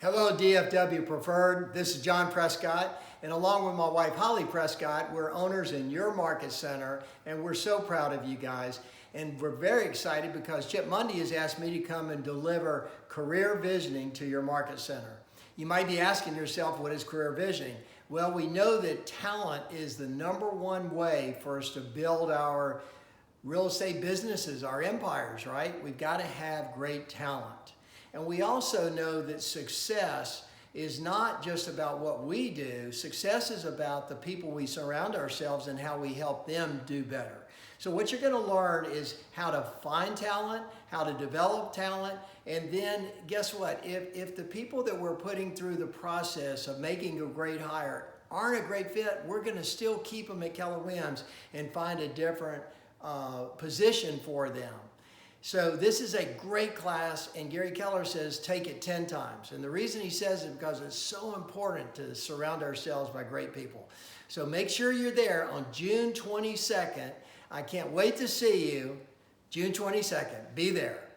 Hello DFW Preferred, this is John Prescott, and along with my wife Holly Prescott, we're owners in your market center, and we're so proud of you guys. And we're very excited because Chip Mundy has asked me to come and deliver career visioning to your market center. You might be asking yourself, what is career visioning? Well, we know that talent is the #1 way for us to build our real estate businesses, our empires, right? We've got to have great talent. And we also know that success is not just about what we do. Success is about the people we surround ourselves and how we help them do better. So what you're going to learn is how to find talent, how to develop talent, and then guess what? If the people that we're putting through the process of making a great hire aren't a great fit, we're going to still keep them at Keller Williams and find a different position for them. So this is a great class, and Gary Keller says take it 10 times. And the reason he says it because it's so important to surround ourselves by great people. So make sure you're there on June 22nd. I can't wait to see you. June 22nd. Be there.